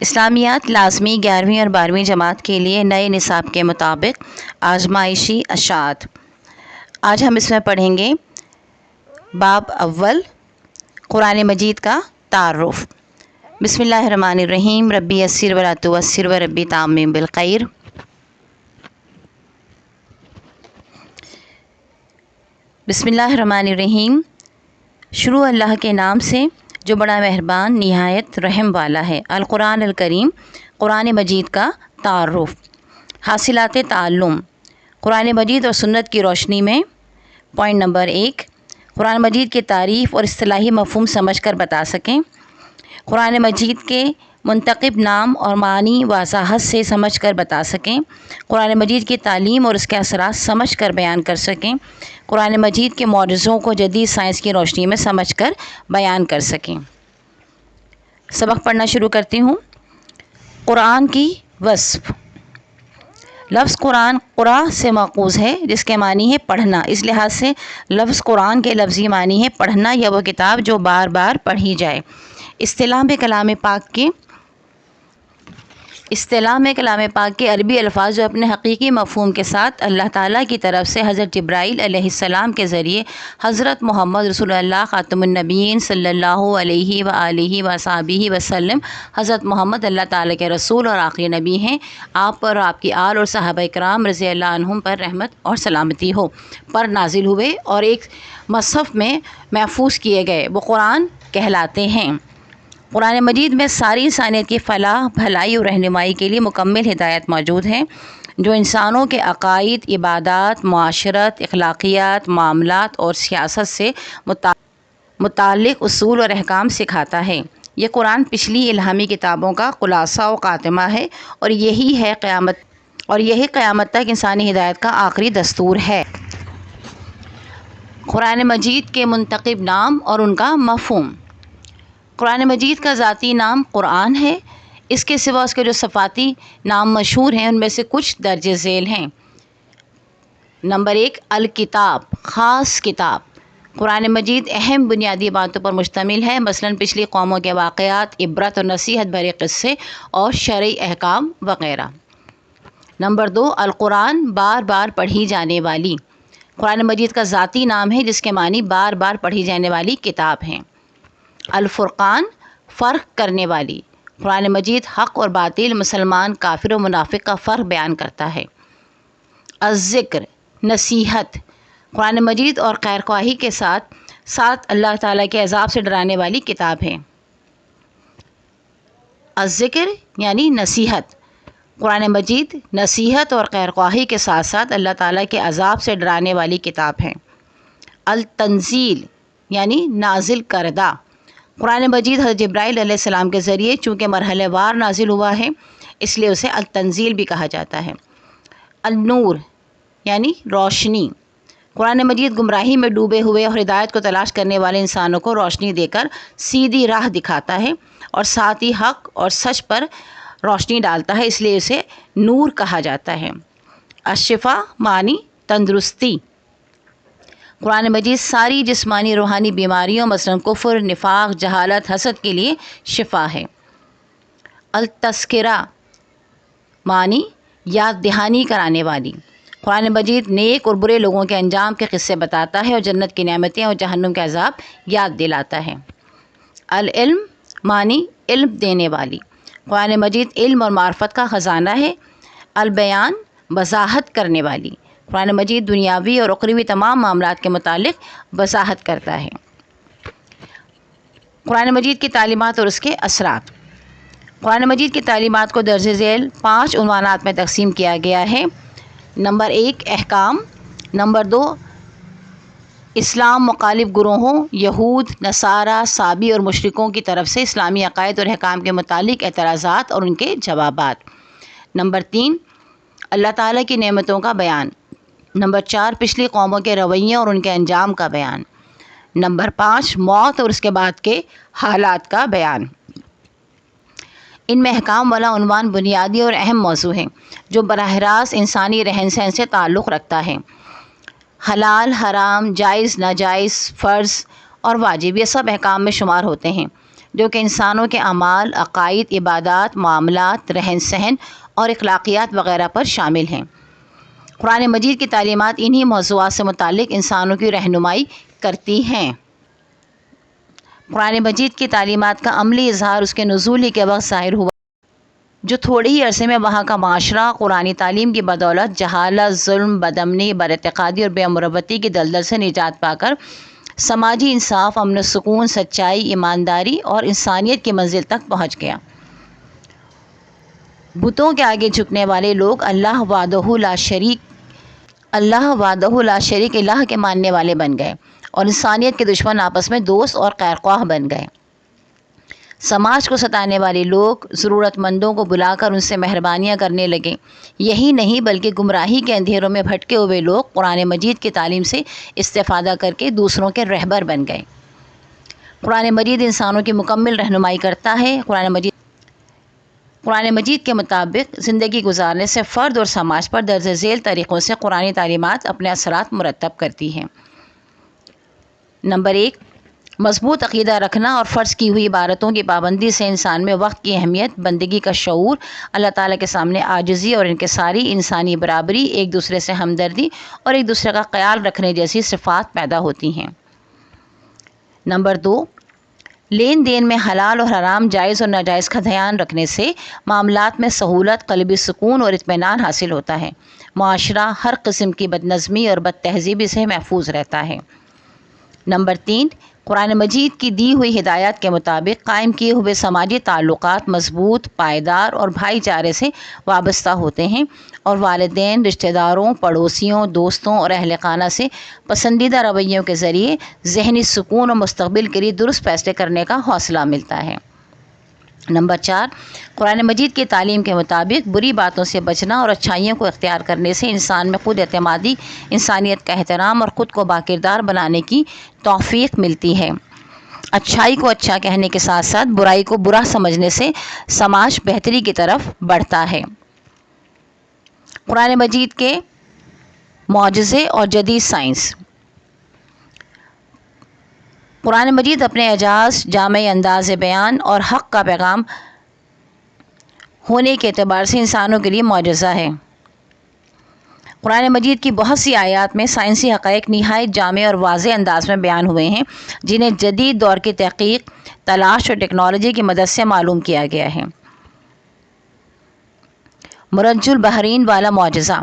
اسلامیات لازمی 11ویں اور 12ویں جماعت کے لیے نئے نصاب کے مطابق آزمائشی اشاعت۔ آج ہم اس میں پڑھیں گے باب اول، قرآن مجید کا تعارف۔ بسم اللہ الرحمن الرحیم، ربی یسر ولا تعسر وربی تمم بالخیر۔ بسم اللہ الرحمن الرحیم، شروع اللہ کے نام سے جو بڑا مہربان نہایت رحم والا ہے۔ القرآن الکریم، قرآن مجید کا تعارف۔ حاصلات تعلم، قرآن مجید اور سنت کی روشنی میں۔ پوائنٹ نمبر 1، قرآن مجید کی تعریف اور اصطلاحی مفہوم سمجھ کر بتا سکیں۔ قرآن مجید کے منتخب نام اور معنی وضاحت سے سمجھ کر بتا سکیں۔ قرآن مجید کی تعلیم اور اس کے اثرات سمجھ کر بیان کر سکیں۔ قرآن مجید کے معجزوں کو جدید سائنس کی روشنی میں سمجھ کر بیان کر سکیں۔ سبق پڑھنا شروع کرتی ہوں۔ قرآن کی وصف۔ لفظ قرآن قرآ سے ماخوذ ہے جس کے معنی ہے پڑھنا، اس لحاظ سے لفظ قرآن کے لفظی معنی ہے پڑھنا یا وہ کتاب جو بار بار پڑھی جائے۔ اصطلاح میں کلام پاک کے عربی الفاظ جو اپنے حقیقی مفہوم کے ساتھ اللہ تعالیٰ کی طرف سے حضرت جبرائیل علیہ السلام کے ذریعے حضرت محمد رسول اللہ خاتم النبیین صلی اللہ علیہ وآلہ وصحبہ وسلم، حضرت محمد اللہ تعالیٰ کے رسول اور آخری نبی ہیں، آپ پر اور آپ کی آل اور صحابہ کرام رضی اللہ عنہم پر رحمت اور سلامتی ہو، پر نازل ہوئے اور ایک مصحف میں محفوظ کیے گئے، وہ قرآن کہلاتے ہیں۔ قرآن مجید میں ساری انسانیت کی فلاح، بھلائی اور رہنمائی کے لیے مکمل ہدایت موجود ہے، جو انسانوں کے عقائد، عبادات، معاشرت، اخلاقیات، معاملات اور سیاست سے متعلق اصول اور احکام سکھاتا ہے۔ یہ قرآن پچھلی الہامی کتابوں کا خلاصہ و خاتمہ ہے اور یہی قیامت تک انسانی ہدایت کا آخری دستور ہے۔ قرآن مجید کے منتخب نام اور ان کا مفہوم۔ قرآن مجید کا ذاتی نام قرآن ہے۔ اس کے سوا اس کے جو صفاتی نام مشہور ہیں ان میں سے کچھ درج ذیل ہیں۔ نمبر 1، الکتاب، خاص کتاب۔ قرآن مجید اہم بنیادی باتوں پر مشتمل ہے، مثلاً پچھلی قوموں کے واقعات، عبرت اور نصیحت بھرے قصے اور شرعی احکام وغیرہ۔ نمبر 2، القرآن، بار بار پڑھی جانے والی۔ قرآن مجید کا ذاتی نام ہے جس کے معنی بار بار پڑھی جانے والی کتاب ہیں۔ الفرقان، فرق کرنے والی۔ قرآن مجید حق اور باطل، مسلمان، کافر و منافق کا فرق بیان کرتا ہے۔ الذکر، نصیحت۔ قرآن مجید اور خیر خواہی کے ساتھ ساتھ اللہ تعالیٰ کے عذاب سے ڈرانے والی کتاب ہے۔ الذکر یعنی نصیحت۔ قرآن مجید نصیحت اور خیر خواہی کے ساتھ ساتھ اللہ تعالیٰ کے عذاب سے ڈرانے والی کتاب ہے۔ التنزیل یعنی نازل کردہ۔ قرآن مجید حضرت جبرائیل علیہ السلام کے ذریعے چونکہ مرحلہ وار نازل ہوا ہے اس لیے اسے التنزیل بھی کہا جاتا ہے۔ النور یعنی روشنی۔ قرآن مجید گمراہی میں ڈوبے ہوئے اور ہدایت کو تلاش کرنے والے انسانوں کو روشنی دے کر سیدھی راہ دکھاتا ہے اور ساتھ ہی حق اور سچ پر روشنی ڈالتا ہے، اس لیے اسے نور کہا جاتا ہے۔ الشفا معنی تندرستی۔ قرآن مجید ساری جسمانی روحانی بیماریوں مثلاً کفر، نفاق، جہالت، حسد کے لیے شفا ہے۔ التذکرہ معنی یاد دہانی کرانے والی۔ قرآن مجید نیک اور برے لوگوں کے انجام کے قصے بتاتا ہے اور جنت کی نعمتیں اور جہنم کے عذاب یاد دلاتا ہے۔ العلم معنی علم دینے والی۔ قرآن مجید علم اور معرفت کا خزانہ ہے۔ البیان، وضاحت کرنے والی۔ قرآن مجید دنیاوی اور اخروی تمام معاملات کے متعلق وضاحت کرتا ہے۔ قرآن مجید کی تعلیمات اور اس کے اثرات۔ قرآن مجید کی تعلیمات کو درج ذیل 5 عنوانات میں تقسیم کیا گیا ہے۔ نمبر 1، احکام۔ نمبر 2، اسلام مخالف گروہوں، یہود، نصارہ، صابی اور مشرکوں کی طرف سے اسلامی عقائد اور احکام کے متعلق اعتراضات اور ان کے جوابات۔ نمبر 3، اللہ تعالیٰ کی نعمتوں کا بیان۔ نمبر 4، پچھلی قوموں کے رویوں اور ان کے انجام کا بیان۔ نمبر 5، موت اور اس کے بعد کے حالات کا بیان۔ ان میں احکام والا عنوان بنیادی اور اہم موضوع ہے جو براہ راست انسانی رہن سہن سے تعلق رکھتا ہے۔ حلال، حرام، جائز، ناجائز، فرض اور واجب، یہ سب احکام میں شمار ہوتے ہیں۔ جو کہ انسانوں کے اعمال، عقائد، عبادات، معاملات، رہن سہن اور اخلاقیات وغیرہ پر شامل ہیں۔ قرآن مجید کی تعلیمات انہی موضوعات سے متعلق انسانوں کی رہنمائی کرتی ہیں۔ قرآن مجید کی تعلیمات کا عملی اظہار اس کے نزول کے وقت ظاہر ہوا، جو تھوڑے ہی عرصے میں وہاں کا معاشرہ قرآنی تعلیم کی بدولت جہالت، ظلم، بدامنی، بداعتقادی اور بے مروتی کی دلدل سے نجات پا کر سماجی انصاف، امن و سکون، سچائی، ایمانداری اور انسانیت کی منزل تک پہنچ گیا۔ بتوں کے آگے جھکنے والے لوگ اللہ وحدہ لا شریک الہ کے ماننے والے بن گئے اور انسانیت کے دشمن آپس میں دوست اور خیرخواہ بن گئے۔ سماج کو ستانے والے لوگ ضرورت مندوں کو بلا کر ان سے مہربانیاں کرنے لگے۔ یہی نہیں بلکہ گمراہی کے اندھیروں میں بھٹکے ہوئے لوگ قرآن مجید کی تعلیم سے استفادہ کر کے دوسروں کے رہبر بن گئے۔ قرآن مجید انسانوں کی مکمل رہنمائی کرتا ہے۔ قرآن مجید کے مطابق زندگی گزارنے سے فرد اور سماج پر درج ذیل طریقوں سے قرآنی تعلیمات اپنے اثرات مرتب کرتی ہیں۔ نمبر 1، مضبوط عقیدہ رکھنا اور فرض کی ہوئی عبادتوں کی پابندی سے انسان میں وقت کی اہمیت، بندگی کا شعور، اللہ تعالیٰ کے سامنے عاجزی اور انکساری، انسانی برابری، ایک دوسرے سے ہمدردی اور ایک دوسرے کا خیال رکھنے جیسی صفات پیدا ہوتی ہیں۔ نمبر 2، لین دین میں حلال اور حرام، جائز اور ناجائز کا دھیان رکھنے سے معاملات میں سہولت، قلبی سکون اور اطمینان حاصل ہوتا ہے۔ معاشرہ ہر قسم کی بد نظمی اور بد تہذیبی سے محفوظ رہتا ہے۔ نمبر 3، قرآن مجید کی دی ہوئی ہدایات کے مطابق قائم کیے ہوئے سماجی تعلقات مضبوط، پائیدار اور بھائی چارے سے وابستہ ہوتے ہیں اور والدین، رشتہ داروں، پڑوسیوں، دوستوں اور اہل خانہ سے پسندیدہ رویوں کے ذریعے ذہنی سکون اور مستقبل کے لیے درست فیصلے کرنے کا حوصلہ ملتا ہے۔ نمبر 4، قرآن مجید کی تعلیم کے مطابق بری باتوں سے بچنا اور اچھائیوں کو اختیار کرنے سے انسان میں خود اعتمادی، انسانیت کا احترام اور خود کو باکردار بنانے کی توفیق ملتی ہے۔ اچھائی کو اچھا کہنے کے ساتھ ساتھ برائی کو برا سمجھنے سے سماج بہتری کی طرف بڑھتا ہے۔ قرآن مجید کے معجزے اور جدید سائنس۔ قرآن مجید اپنے اعجاز، جامع انداز بیان اور حق کا پیغام ہونے کے اعتبار سے انسانوں کے لیے معجزہ ہے۔ قرآن مجید کی بہت سی آیات میں سائنسی حقائق نہایت جامع اور واضح انداز میں بیان ہوئے ہیں، جنہیں جدید دور کی تحقیق، تلاش اور ٹیکنالوجی کی مدد سے معلوم کیا گیا ہے۔ مرج البحرین والا معجزہ۔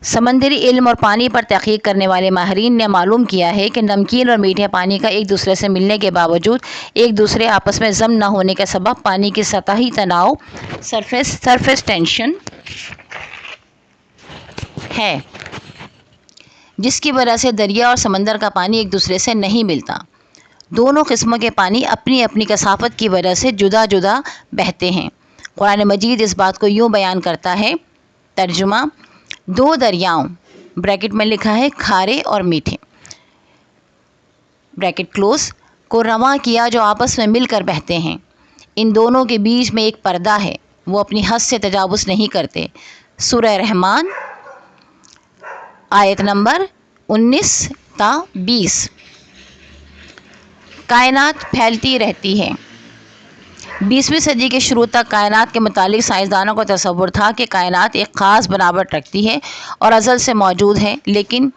سمندری علم اور پانی پر تحقیق کرنے والے ماہرین نے معلوم کیا ہے کہ نمکین اور میٹھے پانی کا ایک دوسرے سے ملنے کے باوجود ایک دوسرے آپس میں ضم نہ ہونے کا سبب پانی کی سطحی تناؤ، سرفیس ٹینشن ہے، جس کی وجہ سے دریا اور سمندر کا پانی ایک دوسرے سے نہیں ملتا۔ دونوں قسموں کے پانی اپنی اپنی کثافت کی وجہ سے جدا جدا بہتے ہیں۔ قرآن مجید اس بات کو یوں بیان کرتا ہے، ترجمہ: دو دریاؤں بریکٹ میں لکھا ہے کھارے اور میٹھے بریکٹ کلوز کو رواں کیا جو آپس میں مل کر بہتے ہیں۔ ان دونوں کے بیچ میں ایک پردہ ہے، وہ اپنی حد سے تجاوز نہیں کرتے۔ سورہ رحمان آیت نمبر 19 تا 20۔ کائنات پھیلتی رہتی ہے۔ 20ویں صدی کے شروع تک کائنات کے متعلق سائنسدانوں کو تصور تھا کہ کائنات ایک خاص بناوٹ رکھتی ہے اور ازل سے موجود ہے، لیکن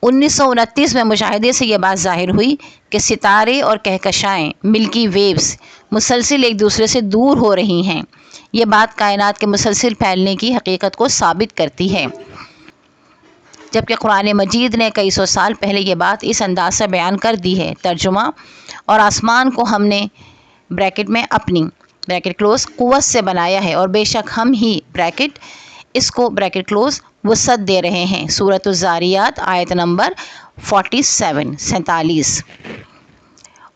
1929 میں مشاہدے سے یہ بات ظاہر ہوئی کہ ستارے اور کہکشائیں، ملکی ویوز، مسلسل ایک دوسرے سے دور ہو رہی ہیں۔ یہ بات کائنات کے مسلسل پھیلنے کی حقیقت کو ثابت کرتی ہے، جبکہ قرآن مجید نے کئی سو سال پہلے یہ بات اس انداز سے بیان کر دی ہے۔ ترجمہ: اور آسمان کو ہم نے بریکٹ میں اپنی بریکٹ کلوز قوت سے بنایا ہے اور بے شک ہم ہی بریکٹ اس کو بریکٹ کلوز وسعت دے رہے ہیں۔ سورۃ الذاریات آیت نمبر 47۔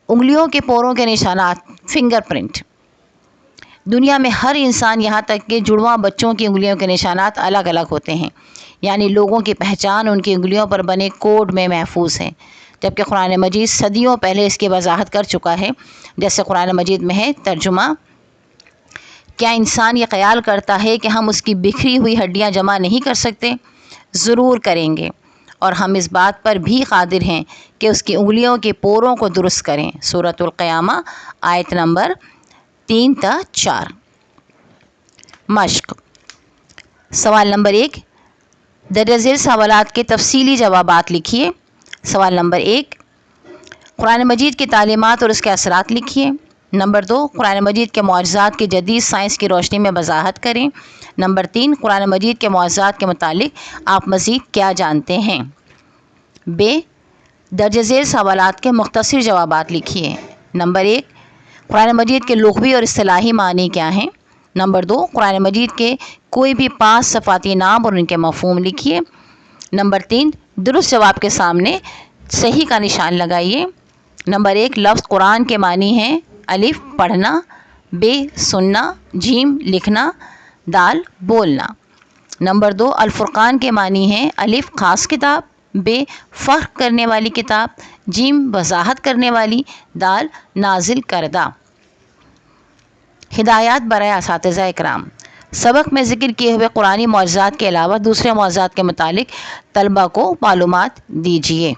انگلیوں کے پوروں کے نشانات، فنگر پرنٹ۔ دنیا میں ہر انسان، یہاں تک کہ جڑواں بچوں کی انگلیوں کے نشانات الگ الگ ہوتے ہیں، یعنی لوگوں کی پہچان ان کی انگلیوں پر بنے کوڈ میں محفوظ ہے، جبکہ قرآن مجید صدیوں پہلے اس کی وضاحت کر چکا ہے، جیسے قرآن مجید میں ہے، ترجمہ: کیا انسان یہ خیال کرتا ہے کہ ہم اس کی بکھری ہوئی ہڈیاں جمع نہیں کر سکتے؟ ضرور کریں گے، اور ہم اس بات پر بھی قادر ہیں کہ اس کی انگلیوں کے پوروں کو درست کریں۔ سورۃ القیامہ آیت نمبر 3 تا 4۔ مشق۔ سوال نمبر 1، درج ذیل سوالات کے تفصیلی جوابات لکھیے۔ سوال نمبر 1، قرآن مجید کی تعلیمات اور اس کے اثرات لکھیے۔ نمبر 2، قرآن مجید کے معجزات کی جدید سائنس کی روشنی میں وضاحت کریں۔ نمبر 3، قرآن مجید کے معجزات کے متعلق آپ مزید کیا جانتے ہیں؟ ب، درج ذیل سوالات کے مختصر جوابات لکھیے۔ نمبر 1، قرآن مجید کے لغوی اور اصطلاحی معنی کیا ہیں؟ نمبر 2، قرآن مجید کے کوئی بھی 5 صفاتی نام اور ان کے مفہوم لکھیے۔ نمبر 3، درست جواب کے سامنے صحیح کا نشان لگائیے۔ نمبر 1، لفظ قرآن کے معنی ہیں: الف پڑھنا، ب سننا، جیم لکھنا، دال بولنا۔ نمبر 2، الفرقان کے معنی ہیں: الف خاص کتاب، ب فرق کرنے والی کتاب، جیم وضاحت کرنے والی، دال نازل کردہ۔ ہدایات برائے اساتذہ اکرام۔ سبق میں ذکر کیے ہوئے قرآنی معجزات کے علاوہ دوسرے معجزات کے متعلق طلباء کو معلومات دیجیے۔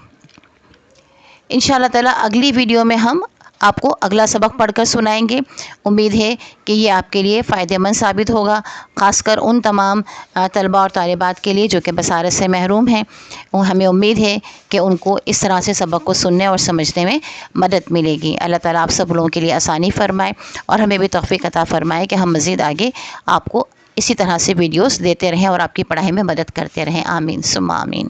انشاءاللہ تعالیٰ اگلی ویڈیو میں ہم آپ کو اگلا سبق پڑھ کر سنائیں گے۔ امید ہے کہ یہ آپ کے لیے فائدہ مند ثابت ہوگا، خاص کر ان تمام طلباء اور طالبات کے لیے جو کہ بصارت سے محروم ہیں۔ ہمیں امید ہے کہ ان کو اس طرح سے سبق کو سننے اور سمجھنے میں مدد ملے گی۔ اللہ تعالیٰ آپ سب لوگوں کے لیے آسانی فرمائے اور ہمیں بھی توفیق عطا فرمائے کہ ہم مزید آگے آپ کو اسی طرح سے ویڈیوز دیتے رہیں اور آپ کی پڑھائی میں مدد کرتے رہیں۔ آمین ثم آمین۔